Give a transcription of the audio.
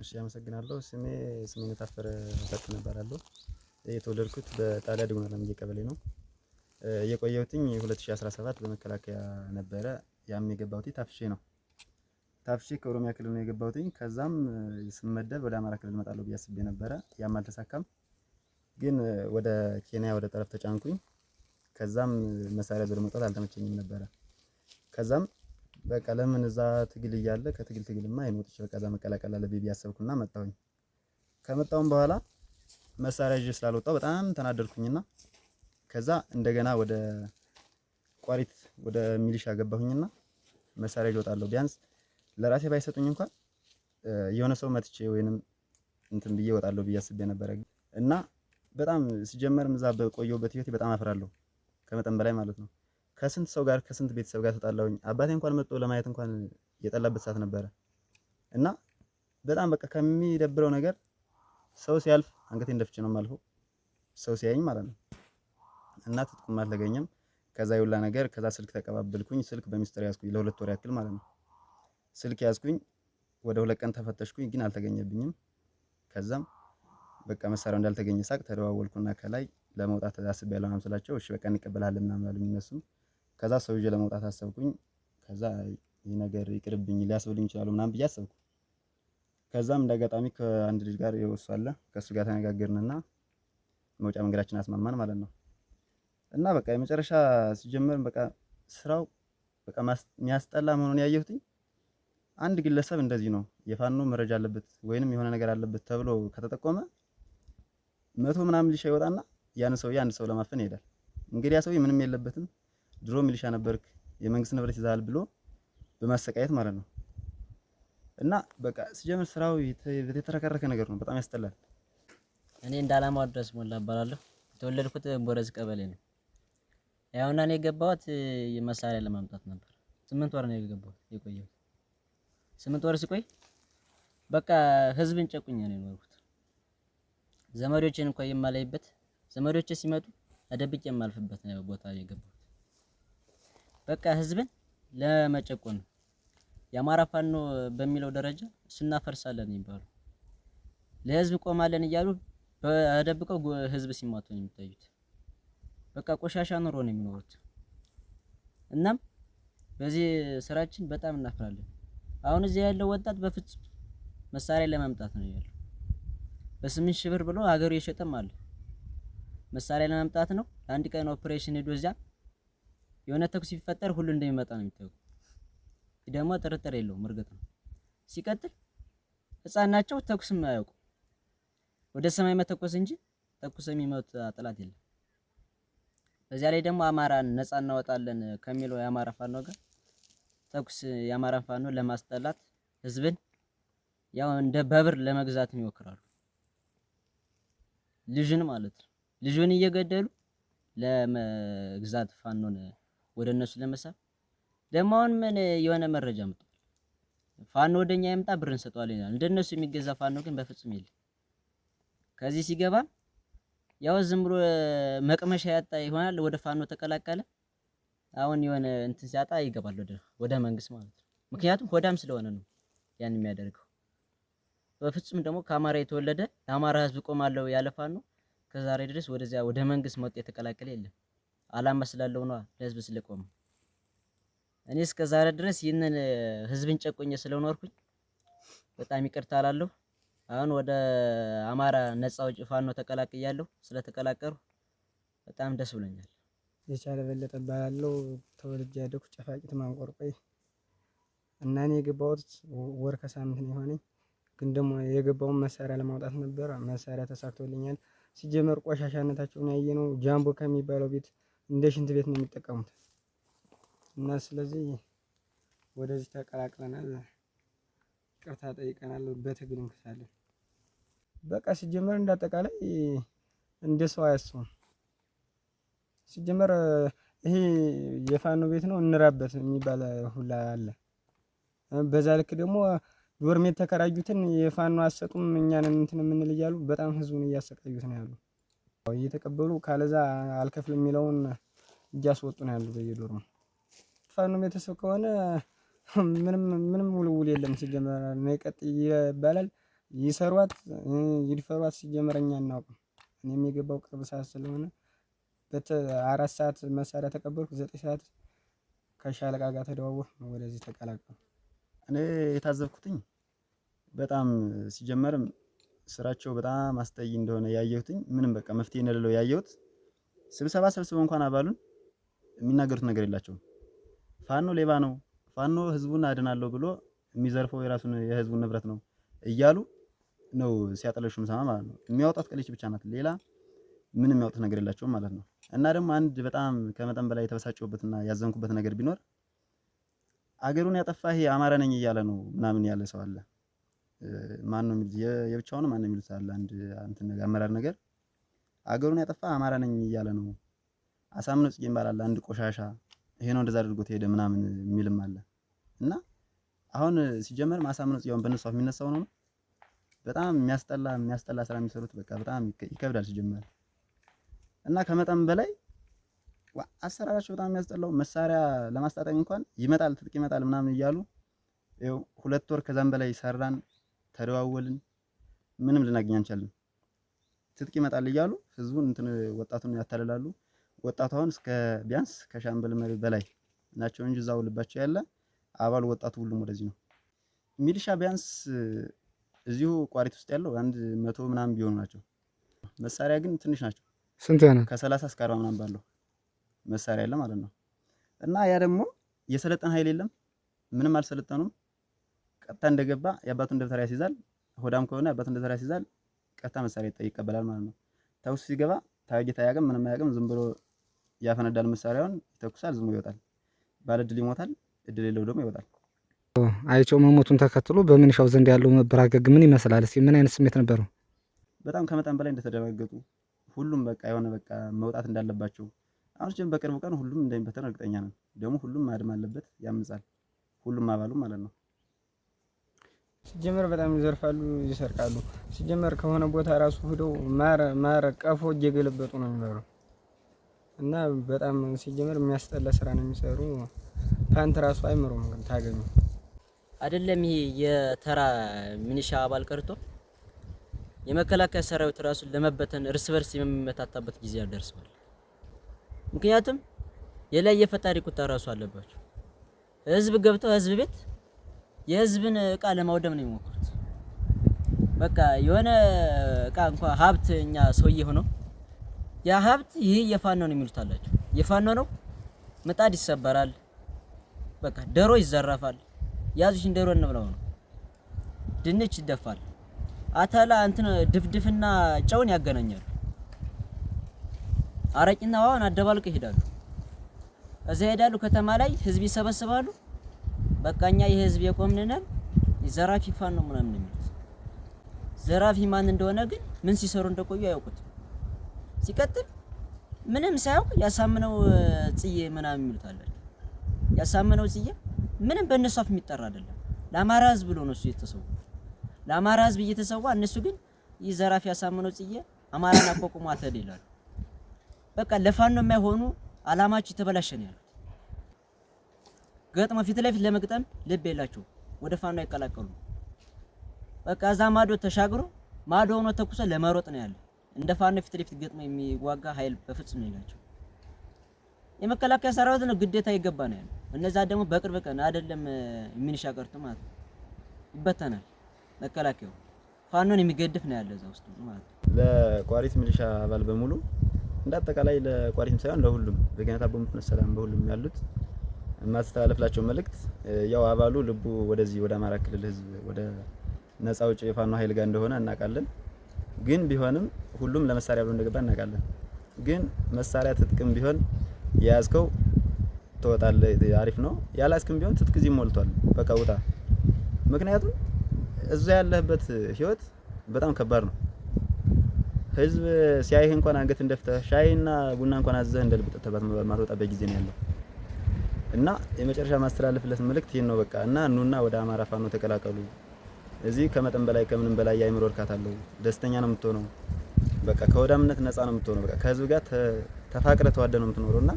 እሺ አመሰግናለሁ። ስሜ ታፈረ ፈትን እባላለሁ። የተወለድኩት በጣሊያ ድጉና ለምዬ ቀበሌ ነው። የቆየሁትኝ 2017 በመከላከያ ነበረ። ያም የገባሁት ታፍሼ ነው። ታፍሼ ከኦሮሚያ ክልል ነው የገባሁትኝ። ከዛም ስመደብ ወደ አማራ ክልል እመጣለሁ ብዬ አስቤ ነበረ። ያም አልተሳካም። ግን ወደ ኬንያ ወደ ጠረፍ ተጫንኩኝ። ከዛም መሳሪያ ዞር መውጣት አልተመቸኝም ነበረ። ከዛም በቃ ለምን እዛ ትግል እያለ ከትግልማ አይሞትሽ በቃ እዛ መቀላቀል አለብኝ ብዬ አሰብኩና መጣሁኝ። ከመጣሁም በኋላ መሳሪያ ይዤ ስላልወጣሁ በጣም ተናደድኩኝና ከዛ እንደገና ወደ ቋሪት ወደ ሚሊሻ ገባሁኝና መሳሪያ ይዤ እወጣለሁ ቢያንስ ለራሴ ባይሰጡኝ እንኳን የሆነ ሰው መትቼ ወይንም እንትን ብዬ እወጣለሁ ብዬ አስቤ ነበረ። እና በጣም ሲጀመርም እዛ በቆየሁበት ህይወቴ በጣም አፍራለሁ ከመጠን በላይ ማለት ነው። ከስንት ሰው ጋር ከስንት ቤተሰብ ጋር ተጣላሁኝ። አባቴ እንኳን መጥቶ ለማየት እንኳን የጠላበት ሰዓት ነበረ። እና በጣም በቃ ከሚደብረው ነገር ሰው ሲያልፍ አንገቴን ደፍቼ ነው የማልፈው፣ ሰው ሲያየኝ ማለት ነው። እና ትጥቁም አልተገኘም። ከዛ ይውላ ነገር ከዛ ስልክ ተቀባበልኩኝ። ስልክ በሚስጥር ያዝኩኝ ለሁለት ወር ያክል ማለት ነው። ስልክ ያዝኩኝ። ወደ 2 ቀን ተፈተሽኩኝ፣ ግን አልተገኘብኝም። ከዛም በቃ መሳሪያው እንዳልተገኘ ሳቅ ተደዋወልኩና ከላይ ለመውጣት አስቤያለሁ ምናምን ስላቸው እሺ በቃ እንቀበላለን ምናምን አሉኝ እነሱ። ከዛ ሰው ይዤ ለመውጣት አሰብኩኝ። ከዛ ይሄ ነገር ይቅርብኝ ሊያስብልኝ ይችላሉ ምናምን ብዬ አሰብኩ። ከዛም እንዳጋጣሚ ከአንድ ልጅ ጋር ይወርሳል ከሱ ጋር ተነጋገርንና መውጫ መንገዳችን አስማማን ማለት ነው። እና በቃ የመጨረሻ ሲጀመር በቃ ስራው በቃ የሚያስጠላ መሆኑን ያየሁትኝ አንድ ግለሰብ እንደዚህ ነው የፋኖ መረጃ አለበት ወይንም የሆነ ነገር አለበት ተብሎ ከተጠቆመ 100 ምናምን ሊሻ ይወጣና ያን ሰውዬ አንድ ሰው ለማፈን ይሄዳል። እንግዲህ ያ ሰውዬ ምንም የለበትም ድሮ ሚሊሻ ነበርክ የመንግስት ንብረት ይዛል ብሎ በማሰቃየት ማለት ነው። እና በቃ ሲጀምር ስራው የተረከረከ ነገር ነው፣ በጣም ያስጠላል። እኔ እንዳላማው ድረስ ሞላ እባላለሁ። የተወለድኩት ቦረዝ ቀበሌ ነው። ያውና እኔ የገባሁት መሳሪያ ለማምጣት ነበር። 8 ወር ነው የገባሁት የቆየሁት። 8 ወር ሲቆይ በቃ ህዝብን ጨቁኛ ነው የኖርኩት። ዘመዶቼን እንኳን የማላይበት ዘመዶቼ ሲመጡ አደብቄ የማልፍበት ነው ቦታ የገባሁት። በቃ ህዝብን ለመጨቆን ነው። የአማራ ፋኖ በሚለው ደረጃ እናፈርሳለን ይባሉ ለህዝብ ቆማለን እያሉ በደብቀው ህዝብ ሲማቱ ነው የሚታዩት። በቃ ቆሻሻ ኑሮ ነው የሚኖሩት። እናም በዚህ ስራችን በጣም እናፍራለን። አሁን እዚህ ያለው ወጣት በፍጹም መሳሪያ ለማምጣት ነው ያለው። በ8 ሺህ ብር ብሎ ሀገሩ የሸጠም አለ። መሳሪያ ለማምጣት ነው። አንድ ቀን ኦፕሬሽን ሄዶ እዚያ የሆነ ተኩስ ሲፈጠር ሁሉ እንደሚመጣ ነው የሚታየው። ደግሞ ጥርጥር የለውም እርግጥ ነው። ሲቀጥል ህፃን ናቸው፣ ተኩስም አያውቁ። ወደ ሰማይ መተኮስ እንጂ ተኩስ የሚመት ጠላት የለም። በዚያ ላይ ደግሞ አማራን ነፃ እናወጣለን ከሚለው የአማራ ፋኖ ጋር ተኩስ የአማራ ፋኖ ለማስጠላት ህዝብን ያው እንደ በብር ለመግዛት ይሞክራሉ። ልጅን ማለት ነው። ልጅን እየገደሉ ለመግዛት ፋኖን ወደ እነሱ ለመሳብ ደግሞ አሁን ምን የሆነ መረጃ መጥቷል። ፋኖ ወደኛ ይምጣ ብር እንሰጠዋለን ይላል። እንደነሱ የሚገዛ ፋኖ ግን በፍጹም የለም። ከዚህ ሲገባ ያው ዝም ብሎ መቅመሻ ያጣ ይሆናል። ወደ ፋኖ ተቀላቀለ። አሁን የሆነ እንትን ሲያጣ ይገባል ወደ መንግስት ማለት ነው። ምክንያቱም ሆዳም ስለሆነ ነው ያን የሚያደርገው። በፍጹም ደግሞ ከአማራ የተወለደ የአማራ ህዝብ ቆማለሁ ያለ ፋኖ ከዛሬ ድረስ ወደዚያ ወደ መንግስት መውጣት የተቀላቀለ የለም። አላማ ስላለው ነው ለህዝብ ስለቆመ። እኔ እስከ ዛሬ ድረስ ይህንን ህዝብን ጨቆኘ ስለኖርኩኝ በጣም ይቅርታ አላለሁ። አሁን ወደ አማራ ነፃ አውጪ ፋኖ ተቀላቅያለሁ። ስለተቀላቀሉ በጣም ደስ ብሎኛል። የቻለ በለጠ እባላለሁ። ተወልጄ ያደኩ ጨፋቂት ማንቆርቆይ እና እኔ የገባሁት ወር ከሳምንት ነው የሆነኝ። ግን ደግሞ የገባውን መሳሪያ ለማውጣት ነበር። መሳሪያ ተሳክቶልኛል። ሲጀመር ቆሻሻነታቸውን ያየነው ጃምቦ ከሚባለው ቤት እንደ ሽንት ቤት ነው የሚጠቀሙት። እና ስለዚህ ወደዚህ ተቀላቅለናል። ይቅርታ ጠይቀናል። በትግል እንክሳለን። በቃ ሲጀመር እንዳጠቃላይ እንደ ሰው አያስቡም። ሲጀመር ይሄ የፋኖ ቤት ነው እንራበት የሚባል ሁላ አለ። በዛ ልክ ደግሞ ዶርም የተከራዩትን የፋኖ አሰጡም እኛን እንትን የምንል እያሉ በጣም ህዝቡን እያሰቃዩት ነው ያሉ። እየተቀበሉ ካለዛ አልከፍል የሚለውን እያስወጡ ነው ያሉ በየዶርሙ። ፋኖ ቤተሰብ ከሆነ ምንም ውልውል የለም። ሲጀመር ነው ቀጥ ይባላል። ይሰሯት ይድፈሯት ሲጀመር እኛ አናውቅም። እኔም የገባው ቅርብ ሰዓት ስለሆነ 4 ሰዓት መሳሪያ ተቀበልኩ 9 ሰዓት ከሻለቃ ጋር ተደዋወልን ወደዚህ ተቀላቀሉ። እኔ የታዘብኩትኝ በጣም ሲጀመርም ስራቸው በጣም አስጠይ እንደሆነ ያየሁትኝ ምንም በቃ መፍትሄ እንደሌለው ያየሁት ስብሰባ ሰብስበው እንኳን አባሉን የሚናገሩት ነገር የላቸውም። ፋኖ ሌባ ነው፣ ፋኖ ህዝቡን አድናለሁ ብሎ የሚዘርፈው የራሱን የህዝቡን ንብረት ነው እያሉ ነው ሲያጠለሹ ምሰማ ማለት ነው። የሚያወጣት ቀለች ብቻ ናት፣ ሌላ ምንም የሚያወጡት ነገር የላቸውም ማለት ነው። እና ደግሞ አንድ በጣም ከመጠን በላይ የተበሳጨሁበትና ያዘንኩበት ነገር ቢኖር አገሩን ያጠፋ ይሄ አማራ ነኝ እያለ ነው ምናምን ያለ ሰው አለ። ማን ነው የሚሉት የብቻውን ማን ነው የሚሉት አለ አንድ እንትን ነገር አመራር ነገር አገሩን ያጠፋ አማራ ነኝ እያለ ነው። አሳምነው ጽጌ ይባላል አንድ ቆሻሻ ይሄ ነው እንደዛ አድርጎት ሄደ ምናምን የሚልም አለ። እና አሁን ሲጀመር አሳምነው ጽጌውን በእነሱ አፍ የሚነሳው ነው በጣም የሚያስጠላ ስራ የሚሰሩት በቃ በጣም ይከብዳል ሲጀመር። እና ከመጠን በላይ አሰራራቸው በጣም የሚያስጠላው መሳሪያ ለማስታጠቅ እንኳን ይመጣል ትጥቅ ይመጣል ምናምን እያሉ ይኸው 2 ወር ከዛም በላይ ሰራን ተደዋወልን ምንም ልናገኝ አንችልም። ትጥቅ ይመጣል እያሉ ህዝቡን እንትን ወጣቱን ያታለላሉ። ወጣቱ አሁን እስከ ቢያንስ ከሻምበል መሪ በላይ ናቸው እንጂ እዛው ልባቸው ያለ አባሉ ወጣቱ ሁሉም ወደዚህ ነው። ሚሊሻ ቢያንስ እዚሁ ቋሪት ውስጥ ያለው 100 ምናምን ቢሆኑ ናቸው። መሳሪያ ግን ትንሽ ናቸው። ስንት ነው? ከ30 እስከ 40 ምናምን ባለው መሳሪያ ያለ ማለት ነው። እና ያ ደግሞ የሰለጠነ ኃይል የለም፣ ምንም አልሰለጠኑም። ቀጥታ እንደገባ የአባቱን ደብተር ያስይዛል። ሆዳም ከሆነ የአባቱን ደብተር ያስይዛል፣ ቀጥታ መሳሪያ ይቀበላል ማለት ነው። ተኩስ ሲገባ ታርጌት አያውቅም፣ ምንም አያውቅም። ዝም ብሎ ያፈነዳል፣ መሳሪያውን ይተኩሳል፣ ዝም ብሎ ይወጣል። ባለ እድል ይሞታል፣ እድል የሌለው ደግሞ ይወጣል። አይቸው መሞቱን ተከትሎ በምንሻው ዘንድ ያለው መበራገግ ምን ይመስላል? እስኪ ምን አይነት ስሜት ነበረው? በጣም ከመጠን በላይ እንደተደናገጡ ሁሉም በቃ የሆነ በቃ መውጣት እንዳለባቸው አሁን በቅርቡ ቀን ሁሉም እንደሚበተን እርግጠኛ ነን። ደግሞ ሁሉም ማድም አለበት፣ ያምጻል፣ ሁሉም አባሉ ማለት ነው። ሲጀመር በጣም ይዘርፋሉ፣ ይሰርቃሉ። ሲጀመር ከሆነ ቦታ ራሱ ሄደው ማር ቀፎ እየገለበጡ ነው የሚኖሩ እና በጣም ሲጀመር የሚያስጠላ ስራ ነው የሚሰሩ። ፓንት ራሱ አይምሩም ግን ታገኙ አይደለም። ይሄ የተራ ሚኒሻ አባል ቀርቶ የመከላከያ ሰራዊት ራሱን ለመበተን እርስ በርስ የሚመታታበት ጊዜ ያደርሳል። ምክንያቱም የላይ የፈጣሪ ቁጣ ራሱ አለባቸው። ህዝብ ገብተው ህዝብ ቤት የህዝብን እቃ ለማውደም ነው የሚሞክሩት። በቃ የሆነ እቃ እንኳን ሀብት እኛ ሰውዬ ሆኖ ያ ሀብት ይሄ የፋኖ ነው የሚሉት አላቸው። የፋኖ ነው፣ ምጣድ ይሰበራል፣ በቃ ዶሮ ይዘረፋል። ያዙሽን ዶሮ እንብለው ነው፣ ድንች ይደፋል፣ አተላ እንትን ድፍድፍና ጨውን ያገናኛሉ። አረቂና ውሃውን አደባልቀው ይሄዳሉ። እዛ ይሄዳሉ፣ ከተማ ላይ ህዝብ ይሰበስባሉ። በቃኛ የህዝብ የቆምንነን ዘራፊ ፋኖ ነው ምናምን የሚሉት። ዘራፊ ማን እንደሆነ ግን ምን ሲሰሩ እንደቆዩ አያውቁትም። ሲቀጥል ምንም ሳያውቅ ያሳምነው ጽዬ ምናምን የሚሉት አላቸው። ያሳምነው ጽዬ ምንም በእነሱ አፍ የሚጠራ አይደለም። ለአማራ ህዝብ ብሎ ነው እሱ የተሰዋ፣ ለአማራ ህዝብ እየተሰዋ እነሱ ግን ይህ ዘራፊ ያሳምነው ጽዬ አማራን አቋቁሞ አተደ ይላሉ። በቃ ለፋኖ የማይሆኑ አላማቸው የተበላሸ ነው ያሉት። ገጥሞ ፊት ለፊት ለመግጠም ልብ የላቸው፣ ወደ ፋኖ አይቀላቀሉ። በቃ እዛ ማዶ ተሻግሮ ማዶ ሆኖ ተኩሶ ለመሮጥ ነው ያለ። እንደ ፋኖ ፊት ለፊት ገጥሞ የሚዋጋ ኃይል በፍጹም የላቸው። የመከላከያ ሰራዊት ነው ግዴታ ይገባ ነው ያለው። እነዛ ደግሞ በቅርብ ቀን አይደለም ሚኒሻ ቀርቶ ማለት ነው ይበተናል። መከላከያው ፋኖን የሚገድፍ ነው ያለ እዛ ውስጥ ማለት ነው። ለቋሪት ሚሊሻ አባል በሙሉ እንዳጠቃላይ ለቋሪትም ሳይሆን ለሁሉም በገነት አቦ መሰላም በሁሉም ያሉት ማስተላለፍላቸው መልእክት ያው አባሉ ልቡ ወደዚህ ወደ አማራ ክልል ህዝብ ወደ ነፃ አውጪ የፋኖ ኃይል ጋር እንደሆነ እናውቃለን። ግን ቢሆንም ሁሉም ለመሳሪያ ብሎ እንደገባ እናውቃለን። ግን መሳሪያ ትጥቅም ቢሆን የያዝከው ትወጣለህ፣ አሪፍ ነው። ያላዝክም ቢሆን ትጥቅ እዚህ ሞልቷል፣ በቃ ውጣ። ምክንያቱም እዛ ያለህበት ህይወት በጣም ከባድ ነው። ህዝብ ሲያይህ እንኳን አንገት እንደፍተህ ሻይና ቡና እንኳን አዘህ እንደልብጠተባት ማትወጣበት ጊዜ ነው ያለው። እና የመጨረሻ ማስተላለፍለት መልእክት ይሄን ነው በቃ። እና ኑና ወደ አማራ ፋኖ ተቀላቀሉ። እዚህ ከመጠን በላይ ከምንም በላይ የአእምሮ እርካታ አለው። ደስተኛ ነው የምትሆነው። በቃ ከወዳምነት ነፃ ነው የምትሆነው። በቃ ከህዝብ ጋር ተፋቅረ ተዋደ ነው የምትኖረውና